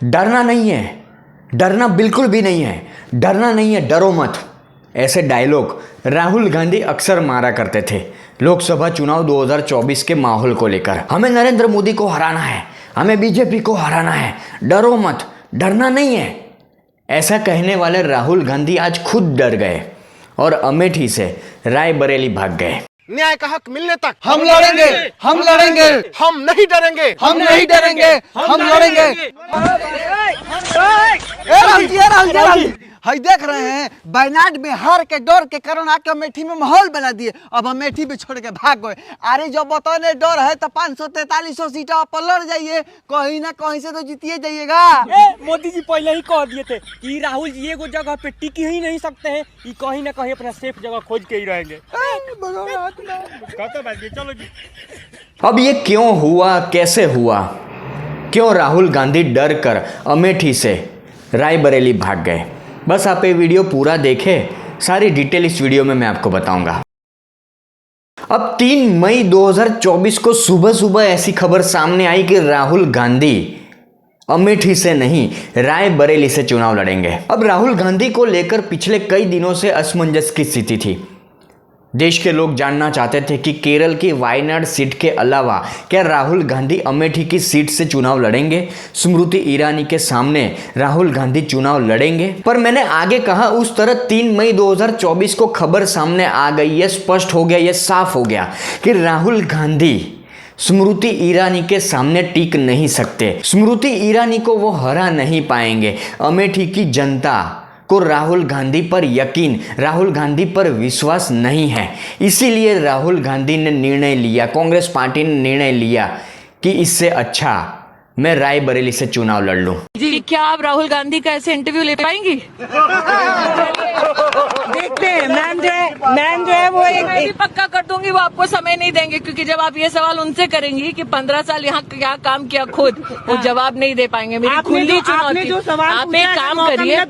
डरना नहीं है, डरना बिल्कुल भी नहीं है, डरना नहीं है, डरो मत। ऐसे डायलॉग राहुल गांधी अक्सर मारा करते थे लोकसभा चुनाव 2024 के माहौल को लेकर। हमें नरेंद्र मोदी को हराना है, हमें बीजेपी को हराना है, डरो मत, डरना नहीं है। ऐसा कहने वाले राहुल गांधी आज खुद डर गए और अमेठी से रायबरेली भाग गए। न्याय का हक मिलने तक हम लड़ेंगे, हम लड़ेंगे, हम नहीं डरेंगे, हम नहीं डरेंगे, हम लड़ेंगे। हई देख रहे हैं वायनाड में हार के डर के कारण आके अमेठी में माहौल बना दिए। अब अमेठी भी छोड़ के भाग गए। अरे जो बताने डर है तो 543 सीट पर लड़ जाइए, कहीं ना कहीं से तो जीतिए जाइएगा। मोदी जी पहले ही कह दिए थे कि राहुल जी एगो जगह पे टिक ही नहीं सकते हैं, ये कहीं ना कहीं अपना सेफ जगह खोज के ही रहेंगे। चलो जी। अब ये क्यों हुआ, कैसे हुआ, क्यों राहुल गांधी डर कर अमेठी से रायबरेली भाग गए? बस आप ये वीडियो पूरा देखें, सारी डिटेल इस वीडियो में मैं आपको बताऊंगा। अब 3 मई 2024 को सुबह सुबह ऐसी खबर सामने आई कि राहुल गांधी अमेठी से नहीं रायबरेली से चुनाव लड़ेंगे। अब राहुल गांधी को लेकर पिछले कई दिनों से असमंजस की स्थिति थी। देश के लोग जानना चाहते थे कि केरल की वायनाड सीट के अलावा क्या राहुल गांधी अमेठी की सीट से चुनाव लड़ेंगे, स्मृति ईरानी के सामने राहुल गांधी चुनाव लड़ेंगे। पर मैंने आगे कहा उस तरह 3 मई 2024 को खबर सामने आ गई, ये स्पष्ट हो गया, ये साफ हो गया कि राहुल गांधी स्मृति ईरानी के सामने टिक नहीं सकते। स्मृति ईरानी को वो हरा नहीं पाएंगे। अमेठी की जनता को राहुल गांधी पर यकीन, राहुल गांधी पर विश्वास नहीं है। इसीलिए राहुल गांधी ने निर्णय लिया, कांग्रेस पार्टी ने निर्णय लिया कि इससे अच्छा मैं रायबरेली से चुनाव लड़ लूं। जी, क्या आप राहुल गांधी का ऐसे इंटरव्यू ले पाएंगी? देखते हैं मैम जो है वो मैं भी पक्का कर दूंगी, वो आपको समय नहीं देंगे, क्योंकि जब आप ये सवाल उनसे करेंगी कि 15 साल यहाँ क्या काम किया खुद, वो जवाब नहीं दे पाएंगे। मेरी खुली चुनौती, आप एक काम करिए,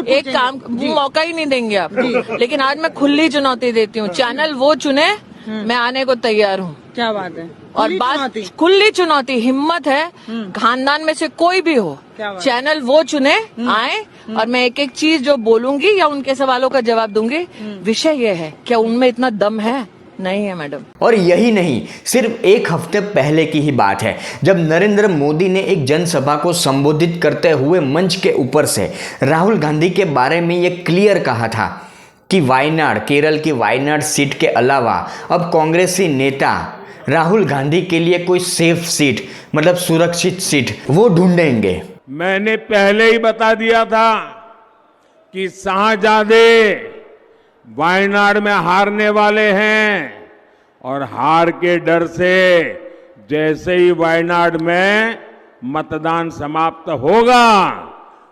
एक काम, मौका ही नहीं देंगे आप। लेकिन आज मैं खुली चुनौती देती हूँ, चैनल वो चुने, मैं आने को तैयार हूँ। क्या बात है? और बात खुली चुनौती, हिम्मत है, खानदान में से कोई भी हो, चैनल वो चुने, आए, और मैं एक एक चीज जो बोलूंगी या उनके सवालों का जवाब दूंगी। विषय ये है, क्या उनमें इतना दम है? नहीं है मैडम। और यही नहीं, सिर्फ एक हफ्ते पहले की ही बात है जब नरेंद्र मोदी ने एक जनसभा को संबोधित करते हुए मंच के ऊपर से राहुल गांधी के बारे में ये क्लियर कहा था कि वायनाड, केरल की वायनाड सीट के अलावा अब कांग्रेसी नेता राहुल गांधी के लिए कोई सेफ सीट, मतलब सुरक्षित सीट वो ढूंढेंगे। मैंने पहले ही बता दिया था कि शाहजादे वायनाड में हारने वाले हैं और हार के डर से जैसे ही वायनाड में मतदान समाप्त होगा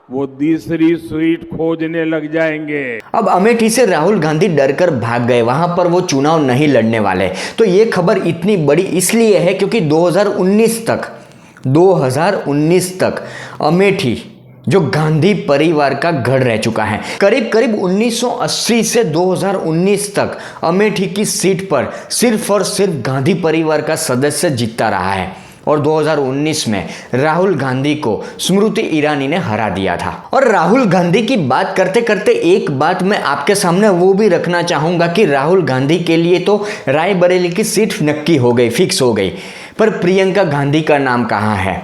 वो दूसरी सीट खोजने लग जाएंगे। अब अमेठी से राहुल गांधी डरकर भाग गए, वहां पर वो चुनाव नहीं लड़ने वाले। तो ये खबर इतनी बड़ी इसलिए है क्योंकि 2019 तक अमेठी जो गांधी परिवार का गढ़ रह चुका है। करीब करीब 1980 से 2019 तक अमेठी की सीट पर सिर्फ और सिर्फ गांधी परिवार का सदस्य जीतता रहा है और 2019 में राहुल गांधी को स्मृति ईरानी ने हरा दिया था। और राहुल गांधी की बात करते करते एक बात मैं आपके सामने वो भी रखना चाहूंगा कि राहुल गांधी के लिए तो रायबरेली की सीट नक्की हो गई, फिक्स हो गई, पर प्रियंका गांधी का नाम कहाँ है?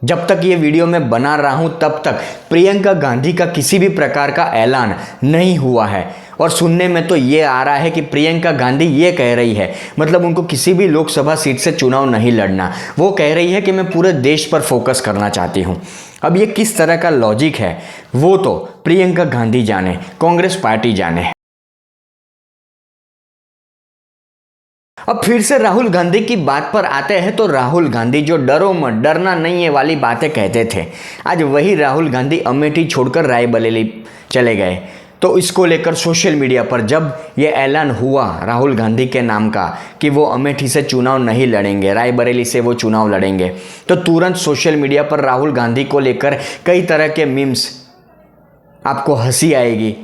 जब तक ये वीडियो मैं बना रहा हूं तब तक प्रियंका गांधी का किसी भी प्रकार का ऐलान नहीं हुआ है। और सुनने में तो ये आ रहा है कि प्रियंका गांधी ये कह रही है, मतलब उनको किसी भी लोकसभा सीट से चुनाव नहीं लड़ना, वो कह रही है कि मैं पूरे देश पर फोकस करना चाहती हूँ। अब ये किस तरह का लॉजिक है वो तो प्रियंका गांधी जाने, कांग्रेस पार्टी जाने। अब फिर से राहुल गांधी की बात पर आते हैं तो राहुल गांधी जो डरो मत, डरना नहीं है वाली बातें कहते थे, आज वही राहुल गांधी अमेठी छोड़कर रायबरेली चले गए। तो इसको लेकर सोशल मीडिया पर जब ये ऐलान हुआ राहुल गांधी के नाम का कि वो अमेठी से चुनाव नहीं लड़ेंगे, रायबरेली से वो चुनाव लड़ेंगे, तो तुरंत सोशल मीडिया पर राहुल गांधी को लेकर कई तरह के मीम्स, आपको हंसी आएगी,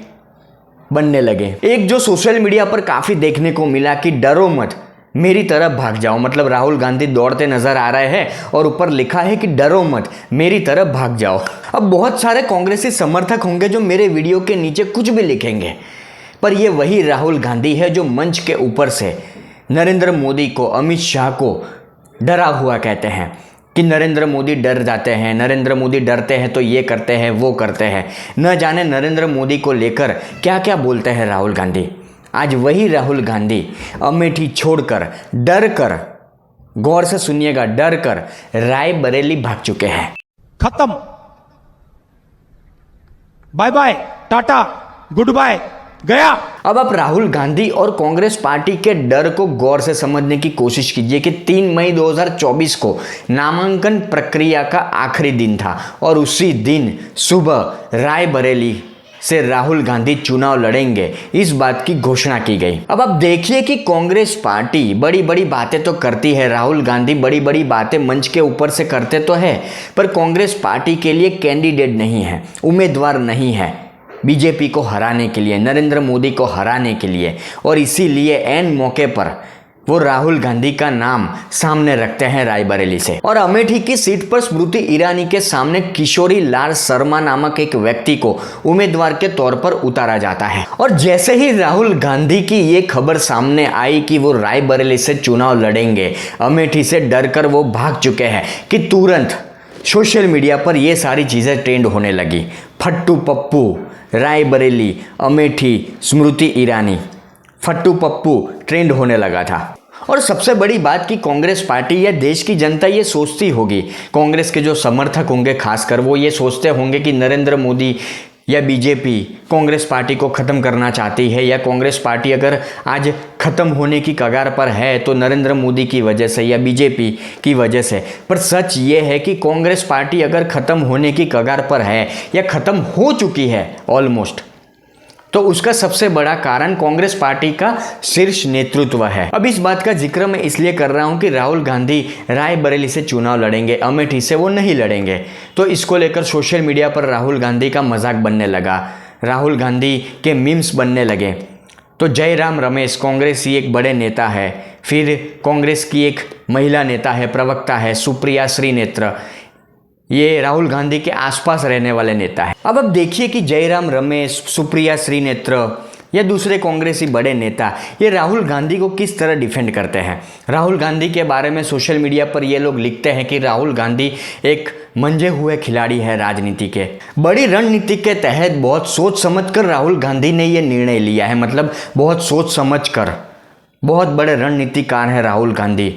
बनने लगे। एक जो सोशल मीडिया पर काफ़ी देखने को मिला कि डरो मत, मेरी तरफ भाग जाओ, मतलब राहुल गांधी दौड़ते नजर आ रहे हैं और ऊपर लिखा है कि डरो मत, मेरी तरफ भाग जाओ। अब बहुत सारे कांग्रेसी समर्थक होंगे जो मेरे वीडियो के नीचे कुछ भी लिखेंगे, पर ये वही राहुल गांधी है जो मंच के ऊपर से नरेंद्र मोदी को, अमित शाह को डरा हुआ कहते हैं कि नरेंद्र मोदी डर जाते हैं, नरेंद्र मोदी डरते हैं तो ये करते हैं वो करते हैं। न जाने नरेंद्र मोदी को लेकर क्या क्या बोलते हैं राहुल गांधी। आज वही राहुल गांधी अमेठी छोड़कर, डर कर, गौर से सुनिएगा, डर कर रायबरेली भाग चुके हैं। खत्म, bye bye, tata, good bye, गया। अब आप राहुल गांधी और कांग्रेस पार्टी के डर को गौर से समझने की कोशिश कीजिए कि 3 मई 2024 को नामांकन प्रक्रिया का आखिरी दिन था और उसी दिन सुबह रायबरेली से राहुल गांधी चुनाव लड़ेंगे, इस बात की घोषणा की गई। अब आप देखिए कि कांग्रेस पार्टी बड़ी बड़ी बातें तो करती है, राहुल गांधी बड़ी बड़ी बातें मंच के ऊपर से करते तो है, पर कांग्रेस पार्टी के लिए कैंडिडेट नहीं है, उम्मीदवार नहीं है बीजेपी को हराने के लिए, नरेंद्र मोदी को हराने के लिए। और इसीलिए ऐन मौके पर वो राहुल गांधी का नाम सामने रखते हैं रायबरेली से। और अमेठी की सीट पर स्मृति ईरानी के सामने किशोरी लाल शर्मा नामक एक व्यक्ति को उम्मीदवार के तौर पर उतारा जाता है। और जैसे ही राहुल गांधी की ये खबर सामने आई कि वो रायबरेली से चुनाव लड़ेंगे, अमेठी से डरकर वो भाग चुके हैं, कि तुरंत सोशल मीडिया पर ये सारी चीज़ें ट्रेंड होने लगी। फट्टू पप्पू, रायबरेली, अमेठी, स्मृति ईरानी, फट्टू पप्पू ट्रेंड होने लगा था। और सबसे बड़ी बात कि कांग्रेस पार्टी या देश की जनता ये सोचती होगी, कांग्रेस के जो समर्थक होंगे खासकर, वो ये सोचते होंगे कि नरेंद्र मोदी या बीजेपी कांग्रेस पार्टी को ख़त्म करना चाहती है, या कांग्रेस पार्टी अगर आज ख़त्म होने की कगार पर है तो नरेंद्र मोदी की वजह से या बीजेपी की वजह से। पर सच ये है कि कांग्रेस पार्टी अगर ख़त्म होने की कगार पर है या ख़त्म हो चुकी है ऑलमोस्ट, तो उसका सबसे बड़ा कारण कांग्रेस पार्टी का शीर्ष नेतृत्व है। अब इस बात का जिक्र मैं इसलिए कर रहा हूं कि राहुल गांधी रायबरेली से चुनाव लड़ेंगे, अमेठी से वो नहीं लड़ेंगे। तो इसको लेकर सोशल मीडिया पर राहुल गांधी का मजाक बनने लगा, राहुल गांधी के मीम्स बनने लगे। तो जयराम रमेश कांग्रेस की एक बड़े नेता है, फिर कांग्रेस की एक महिला नेता है, प्रवक्ता है सुप्रिया श्रीनेत्र, ये राहुल गांधी के आसपास रहने वाले नेता है। अब देखिए कि जयराम रमेश, सुप्रिया श्रीनेत्र या दूसरे कांग्रेसी बड़े नेता ये राहुल गांधी को किस तरह डिफेंड करते हैं। राहुल गांधी के बारे में सोशल मीडिया पर ये लोग लिखते हैं कि राहुल गांधी एक मंझे हुए खिलाड़ी है राजनीति के। बड़ी रणनीति के तहत बहुत सोच समझकर राहुल गांधी ने ये निर्णय लिया है, मतलब बहुत सोच समझकर। बहुत बड़े रणनीतिकार हैं राहुल गांधी,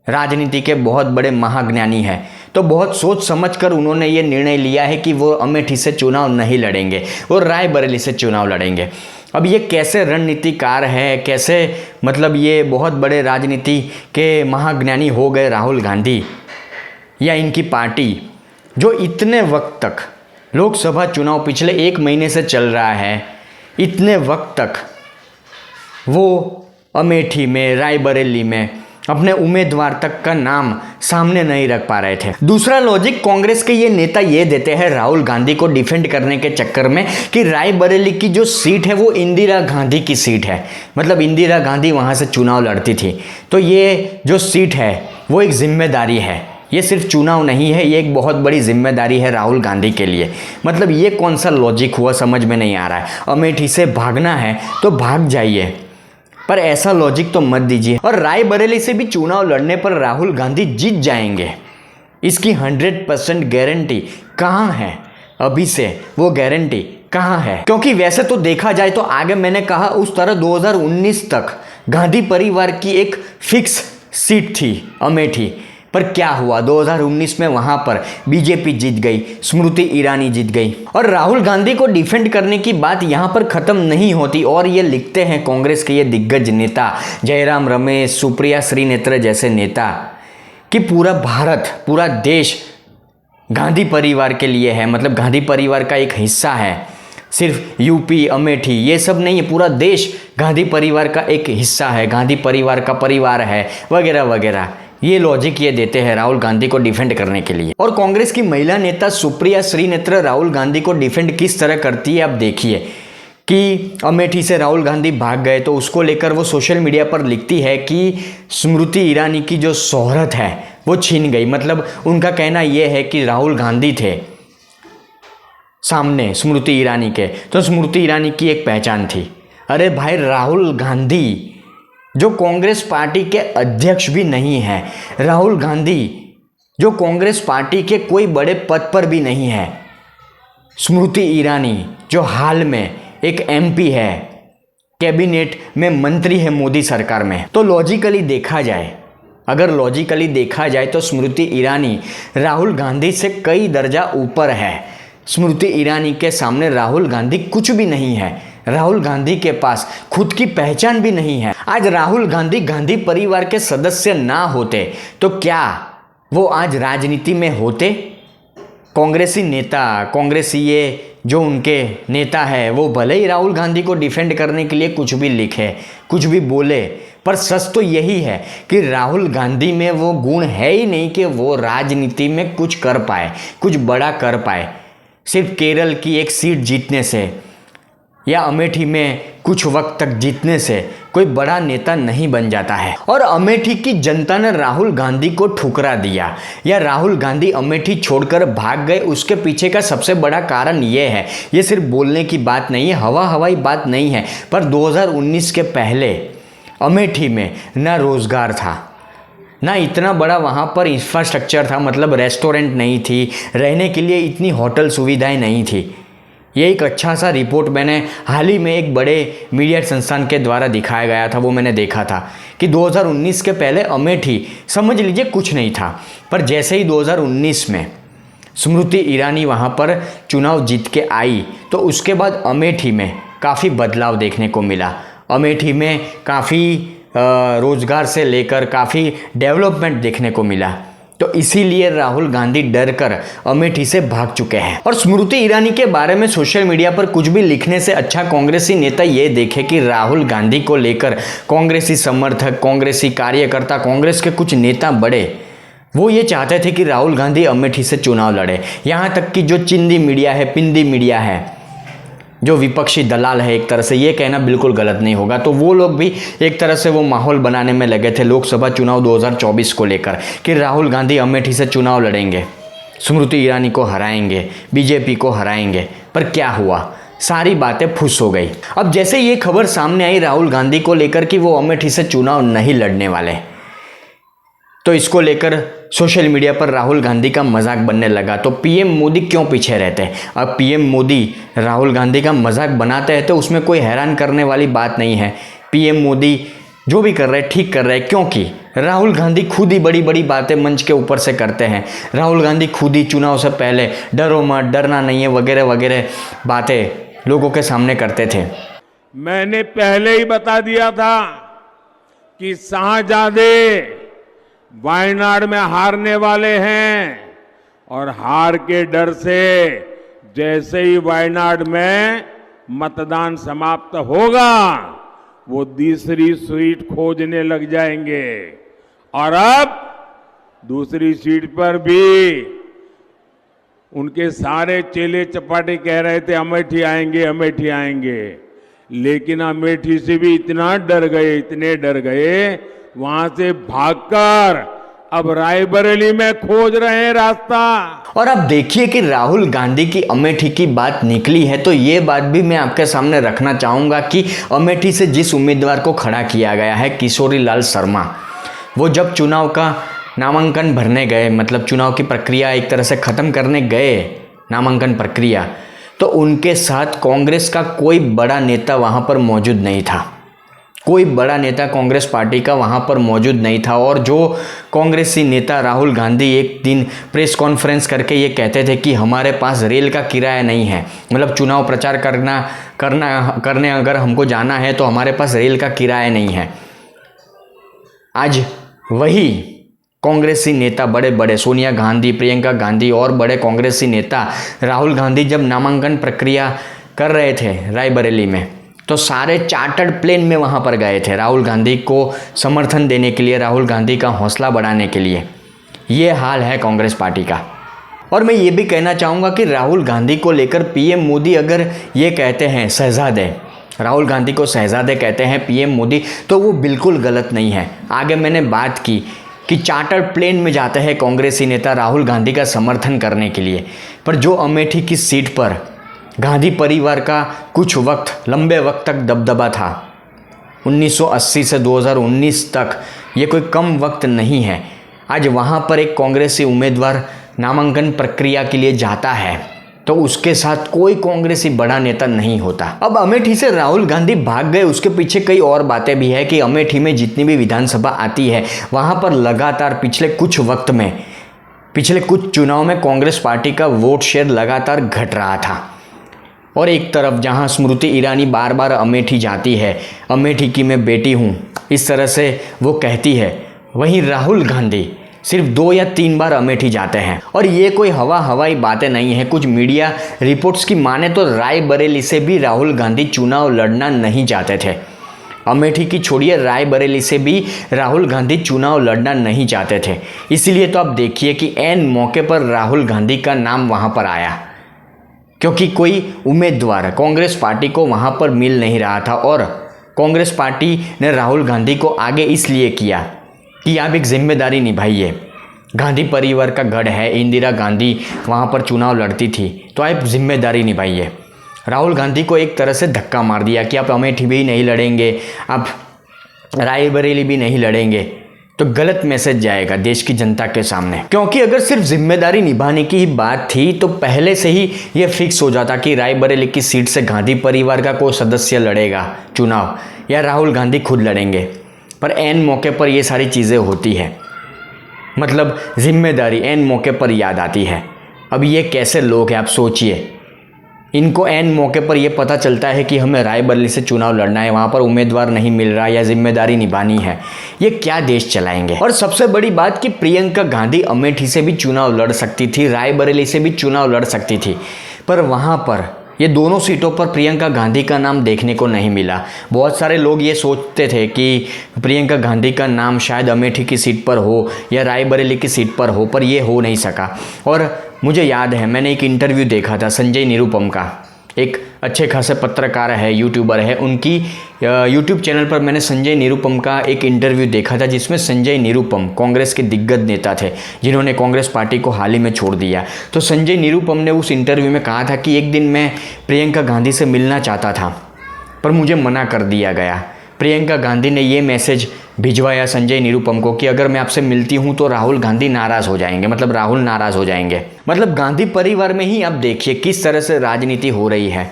राजनीति के बहुत बड़े महाज्ञानी हैं। तो बहुत सोच समझकर उन्होंने ये निर्णय लिया है कि वो अमेठी से चुनाव नहीं लड़ेंगे, वो रायबरेली से चुनाव लड़ेंगे। अब ये कैसे रणनीतिकार है, कैसे मतलब ये बहुत बड़े राजनीति के महाज्ञानी हो गए राहुल गांधी या इनकी पार्टी, जो इतने वक्त तक लोकसभा चुनाव पिछले 1 महीने से चल रहा है, इतने वक्त तक वो अमेठी में, रायबरेली में अपने उम्मीदवार तक का नाम सामने नहीं रख पा रहे थे। दूसरा लॉजिक कांग्रेस के ये नेता ये देते हैं राहुल गांधी को डिफेंड करने के चक्कर में कि रायबरेली की जो सीट है वो इंदिरा गांधी की सीट है, मतलब इंदिरा गांधी वहाँ से चुनाव लड़ती थी, तो ये जो सीट है वो एक जिम्मेदारी है, ये सिर्फ चुनाव नहीं है, ये एक बहुत बड़ी जिम्मेदारी है राहुल गांधी के लिए। मतलब ये कौन सा लॉजिक हुआ, समझ में नहीं आ रहा है। अमेठी से भागना है तो भाग जाइए, पर ऐसा लॉजिक तो मत दीजिए। और रायबरेली से भी चुनाव लड़ने पर राहुल गांधी जीत जाएंगे, इसकी 100% गारंटी कहाँ है? अभी से वो गारंटी कहाँ है? क्योंकि वैसे तो देखा जाए तो आगे मैंने कहा उस तरह 2019 तक गांधी परिवार की एक फिक्स सीट थी अमेठी, पर क्या हुआ 2019 में वहां पर बीजेपी जीत गई, स्मृति ईरानी जीत गई। और राहुल गांधी को डिफेंड करने की बात यहां पर खत्म नहीं होती, और ये लिखते हैं कांग्रेस के ये दिग्गज नेता जयराम रमेश, सुप्रिया श्रीनेत्र जैसे नेता कि पूरा भारत, पूरा देश गांधी परिवार के लिए है, मतलब गांधी परिवार का एक हिस्सा है। सिर्फ यूपी, अमेठी ये सब नहीं है, पूरा देश गांधी परिवार का एक हिस्सा है, गांधी परिवार का परिवार है, वगैरह वगैरह। ये लॉजिक ये देते हैं राहुल गांधी को डिफेंड करने के लिए। और कांग्रेस की महिला नेता सुप्रिया श्रीनेत्र राहुल गांधी को डिफेंड किस तरह करती है आप देखिए कि अमेठी से राहुल गांधी भाग गए तो उसको लेकर वो सोशल मीडिया पर लिखती है कि स्मृति ईरानी की जो शोहरत है वो छीन गई। मतलब उनका कहना ये है कि राहुल गांधी थे सामने स्मृति ईरानी के, तो स्मृति ईरानी की एक पहचान थी। अरे भाई, राहुल गांधी जो कांग्रेस पार्टी के अध्यक्ष भी नहीं है, राहुल गांधी जो कांग्रेस पार्टी के कोई बड़े पद पर भी नहीं है, स्मृति ईरानी जो हाल में एक एमपी है, कैबिनेट में मंत्री है मोदी सरकार में। तो लॉजिकली देखा जाए, अगर लॉजिकली देखा जाए तो स्मृति ईरानी राहुल गांधी से कई दर्जा ऊपर है। स्मृति ईरानी के सामने राहुल गांधी कुछ भी नहीं है। राहुल गांधी के पास खुद की पहचान भी नहीं है। आज राहुल गांधी गांधी परिवार के सदस्य ना होते तो क्या वो आज राजनीति में होते? कांग्रेसी नेता, कांग्रेसी ये जो उनके नेता है वो भले ही राहुल गांधी को डिफेंड करने के लिए कुछ भी लिखे, कुछ भी बोले, पर सच तो यही है कि राहुल गांधी में वो गुण है ही नहीं कि वो राजनीति में कुछ कर पाए, कुछ बड़ा कर पाए। सिर्फ केरल की एक सीट जीतने से या अमेठी में कुछ वक्त तक जीतने से कोई बड़ा नेता नहीं बन जाता है। और अमेठी की जनता ने राहुल गांधी को ठुकरा दिया या राहुल गांधी अमेठी छोड़कर भाग गए, उसके पीछे का सबसे बड़ा कारण ये है। ये सिर्फ बोलने की बात नहीं है, हवाई बात नहीं है, पर 2019 के पहले अमेठी में ना रोजगार था, ना इतना बड़ा वहाँ पर इंफ्रास्ट्रक्चर था, मतलब रेस्टोरेंट नहीं थी, रहने के लिए इतनी होटल सुविधाएं नहीं थी। ये एक अच्छा सा रिपोर्ट मैंने हाल ही में एक बड़े मीडिया संस्थान के द्वारा दिखाया गया था, वो मैंने देखा था कि 2019 के पहले अमेठी समझ लीजिए कुछ नहीं था, पर जैसे ही 2019 में स्मृति ईरानी वहाँ पर चुनाव जीत के आई तो उसके बाद अमेठी में काफ़ी बदलाव देखने को मिला। अमेठी में काफ़ी रोजगार से लेकर काफ़ी डेवलपमेंट देखने को मिला। तो इसीलिए राहुल गांधी डर कर अमेठी से भाग चुके हैं। और स्मृति ईरानी के बारे में सोशल मीडिया पर कुछ भी लिखने से अच्छा कांग्रेसी नेता ये देखे कि राहुल गांधी को लेकर कांग्रेसी समर्थक, कांग्रेसी कार्यकर्ता, कांग्रेस के कुछ नेता बड़े, वो ये चाहते थे कि राहुल गांधी अमेठी से चुनाव लड़े। यहाँ तक कि जो चिंदी मीडिया है, पिंदी मीडिया है, जो विपक्षी दलाल है, एक तरह से ये कहना बिल्कुल गलत नहीं होगा, तो वो लोग भी एक तरह से वो माहौल बनाने में लगे थे लोकसभा चुनाव 2024 को लेकर कि राहुल गांधी अमेठी से चुनाव लड़ेंगे, स्मृति ईरानी को हराएंगे, बीजेपी को हराएंगे। पर क्या हुआ? सारी बातें फुस हो गई। अब जैसे ये खबर सामने आई राहुल गांधी को लेकर कि वो अमेठी से चुनाव नहीं लड़ने वाले, तो इसको लेकर सोशल मीडिया पर राहुल गांधी का मजाक बनने लगा। तो पीएम मोदी क्यों पीछे रहते हैं? अब पीएम मोदी राहुल गांधी का मजाक बनाते हैं तो उसमें कोई हैरान करने वाली बात नहीं है। पीएम मोदी जो भी कर रहे हैं ठीक कर रहे हैं, क्योंकि राहुल गांधी खुद ही बड़ी बड़ी बातें मंच के ऊपर से करते हैं। राहुल गांधी खुद ही चुनाव से पहले डरो मत, डरना नहीं है वगैरह वगैरह बातें लोगों के सामने करते थे। मैंने पहले ही बता दिया था कि शाहजादे वायनाड में हारने वाले हैं और हार के डर से जैसे ही वायनाड में मतदान समाप्त होगा वो दूसरी सीट खोजने लग जाएंगे। और अब दूसरी सीट पर भी उनके सारे चेले चपाटे कह रहे थे अमेठी आएंगे, अमेठी आएंगे, लेकिन अमेठी से भी इतना डर गए, इतने डर गए, वहां से भागकर अब रायबरेली में खोज रहे हैं रास्ता। और अब देखिए कि राहुल गांधी की अमेठी की बात निकली है तो ये बात भी मैं आपके सामने रखना चाहूँगा कि अमेठी से जिस उम्मीदवार को खड़ा किया गया है किशोरी लाल शर्मा, वो जब चुनाव का नामांकन भरने गए, मतलब चुनाव की प्रक्रिया एक तरह से ख़त्म करने गए, नामांकन प्रक्रिया, तो उनके साथ कांग्रेस का कोई बड़ा नेता वहाँ पर मौजूद नहीं था। कोई बड़ा नेता कांग्रेस पार्टी का वहाँ पर मौजूद नहीं था। और जो कांग्रेसी नेता राहुल गांधी एक दिन प्रेस कॉन्फ्रेंस करके ये कहते थे कि हमारे पास रेल का किराया नहीं है, मतलब चुनाव प्रचार करने अगर हमको जाना है तो हमारे पास रेल का किराया नहीं है। आज वही कांग्रेसी नेता बड़े बड़े सोनिया गांधी, प्रियंका गांधी और बड़े कांग्रेसी नेता राहुल गांधी जब नामांकन प्रक्रिया कर रहे थे रायबरेली में, तो सारे चार्टर्ड प्लेन में वहाँ पर गए थे राहुल गांधी को समर्थन देने के लिए, राहुल गांधी का हौसला बढ़ाने के लिए। ये हाल है कांग्रेस पार्टी का। और मैं ये भी कहना चाहूँगा कि राहुल गांधी को लेकर पीएम मोदी अगर ये कहते हैं शहजादे, राहुल गांधी को शहजादे कहते हैं पीएम मोदी, तो वो बिल्कुल गलत नहीं है। आगे मैंने बात की कि चार्टर्ड प्लेन में जाते हैं कांग्रेसी नेता राहुल गांधी का समर्थन करने के लिए, पर जो अमेठी की सीट पर गांधी परिवार का कुछ वक्त, लंबे वक्त तक दबदबा था, 1980 से 2019 तक, ये कोई कम वक्त नहीं है। आज वहाँ पर एक कांग्रेसी उम्मीदवार नामांकन प्रक्रिया के लिए जाता है तो उसके साथ कोई कांग्रेसी बड़ा नेता नहीं होता। अब अमेठी से राहुल गांधी भाग गए, उसके पीछे कई और बातें भी है कि अमेठी में जितनी भी विधानसभा आती है वहाँ पर लगातार पिछले कुछ वक्त में, पिछले कुछ चुनाव में कांग्रेस पार्टी का वोट शेयर लगातार घट रहा था। और एक तरफ जहाँ स्मृति ईरानी बार बार अमेठी जाती है, अमेठी की मैं बेटी हूँ, इस तरह से वो कहती है, वहीं राहुल गांधी सिर्फ 2 या 3 बार अमेठी जाते हैं। और ये कोई हवाई बातें नहीं है। कुछ मीडिया रिपोर्ट्स की माने तो रायबरेली से भी राहुल गांधी चुनाव लड़ना नहीं चाहते थे। अमेठी की छोड़िए, रायबरेली से भी राहुल गांधी चुनाव लड़ना नहीं चाहते थे। इसीलिए तो आप देखिए कि ऐन मौके पर राहुल गांधी का नाम वहाँ पर आया, क्योंकि कोई उम्मीदवार कांग्रेस पार्टी को वहाँ पर मिल नहीं रहा था। और कांग्रेस पार्टी ने राहुल गांधी को आगे इसलिए किया कि आप एक जिम्मेदारी निभाइए। गांधी परिवार का गढ़ है, इंदिरा गांधी वहाँ पर चुनाव लड़ती थी, तो आप जिम्मेदारी निभाइए। राहुल गांधी को एक तरह से धक्का मार दिया कि आप अमेठी भी नहीं लड़ेंगे, आप रायबरेली भी नहीं लड़ेंगे, तो गलत मैसेज जाएगा देश की जनता के सामने। क्योंकि अगर सिर्फ जिम्मेदारी निभाने की ही बात थी तो पहले से ही ये फिक्स हो जाता कि रायबरेली की सीट से गांधी परिवार का कोई सदस्य लड़ेगा चुनाव या राहुल गांधी खुद लड़ेंगे। पर ऐन मौके पर ये सारी चीज़ें होती है, मतलब जिम्मेदारी ऐन मौके पर याद आती है। अब ये कैसे लोग हैं आप सोचिए, इनको ऐन मौके पर ये पता चलता है कि हमें रायबरेली से चुनाव लड़ना है, वहाँ पर उम्मीदवार नहीं मिल रहा या जिम्मेदारी निभानी है, ये क्या देश चलाएंगे। और सबसे बड़ी बात कि प्रियंका गांधी अमेठी से भी चुनाव लड़ सकती थी, रायबरेली से भी चुनाव लड़ सकती थी, पर वहाँ पर ये दोनों सीटों पर प्रियंका गांधी का नाम देखने को नहीं मिला। बहुत सारे लोग ये सोचते थे कि प्रियंका गांधी का नाम शायद अमेठी की सीट पर हो या रायबरेली की सीट पर हो, पर ये हो नहीं सका। और मुझे याद है, मैंने एक इंटरव्यू देखा था संजय निरुपम का, एक अच्छे खासे पत्रकार है, यूट्यूबर है, उनकी यूट्यूब चैनल पर मैंने संजय निरुपम का एक इंटरव्यू देखा था, जिसमें संजय निरुपम कांग्रेस के दिग्गज नेता थे जिन्होंने कांग्रेस पार्टी को हाल ही में छोड़ दिया। तो संजय निरुपम ने उस इंटरव्यू में कहा था कि एक दिन मैं प्रियंका गांधी से मिलना चाहता था पर मुझे मना कर दिया गया। प्रियंका गांधी ने ये मैसेज भिजवाया संजय निरुपम को कि अगर मैं आपसे मिलती हूँ तो राहुल गांधी नाराज़ हो जाएंगे, मतलब राहुल नाराज़ हो जाएंगे। मतलब गांधी परिवार में ही आप देखिए किस तरह से राजनीति हो रही है।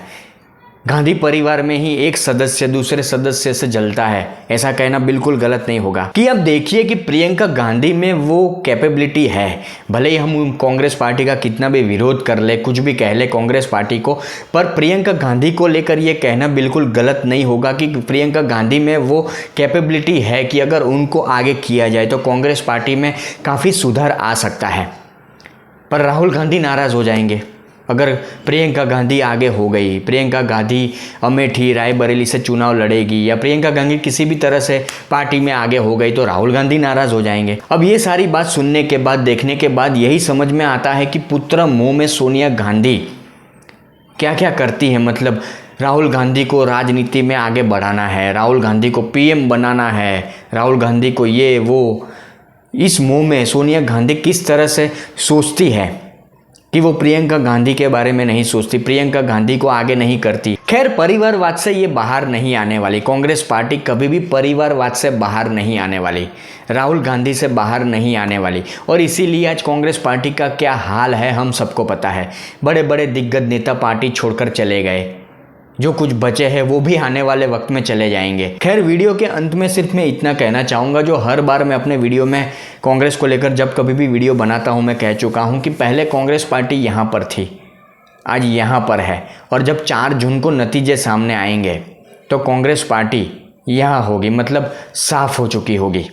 गांधी परिवार में ही एक सदस्य दूसरे सदस्य से जलता है, ऐसा कहना बिल्कुल गलत नहीं होगा। कि अब देखिए कि प्रियंका गांधी में वो कैपेबिलिटी है, भले ही हम कांग्रेस पार्टी का कितना भी विरोध कर ले, कुछ भी कह ले कांग्रेस पार्टी को, पर प्रियंका गांधी को लेकर ये कहना बिल्कुल गलत नहीं होगा कि प्रियंका गांधी में वो कैपेबिलिटी है कि अगर उनको आगे किया जाए तो कांग्रेस पार्टी में काफ़ी सुधार आ सकता है। पर राहुल गांधी नाराज़ हो जाएंगे अगर प्रियंका गांधी आगे हो गई, प्रियंका गांधी अमेठी रायबरेली से चुनाव लड़ेगी या प्रियंका गांधी किसी भी तरह से पार्टी में आगे हो गई तो राहुल गांधी नाराज़ हो जाएंगे। अब ये सारी बात सुनने के बाद, देखने के बाद यही समझ में आता है कि पुत्र मोह में सोनिया गांधी क्या क्या करती है। मतलब राहुल गांधी को राजनीति में आगे बढ़ाना है, राहुल गांधी को पीएम बनाना है, राहुल गांधी को ये वो, इस मोह में सोनिया गांधी किस तरह से सोचती है कि वो प्रियंका गांधी के बारे में नहीं सोचती, प्रियंका गांधी को आगे नहीं करती। खैर, परिवारवाद से ये बाहर नहीं आने वाली, कांग्रेस पार्टी कभी भी परिवारवाद से बाहर नहीं आने वाली, राहुल गांधी से बाहर नहीं आने वाली। और इसीलिए आज कांग्रेस पार्टी का क्या हाल है हम सबको पता है। बड़े बड़े दिग्गज नेता पार्टी छोड़कर चले गए, जो कुछ बचे हैं वो भी आने वाले वक्त में चले जाएंगे। खैर, वीडियो के अंत में सिर्फ मैं इतना कहना चाहूँगा, जो हर बार मैं अपने वीडियो में कांग्रेस को लेकर जब कभी भी वीडियो बनाता हूँ मैं कह चुका हूँ कि पहले कांग्रेस पार्टी यहाँ पर थी, आज यहाँ पर है, और जब 4 जून को नतीजे सामने आएंगे तो कांग्रेस पार्टी यहाँ होगी, मतलब साफ हो चुकी होगी।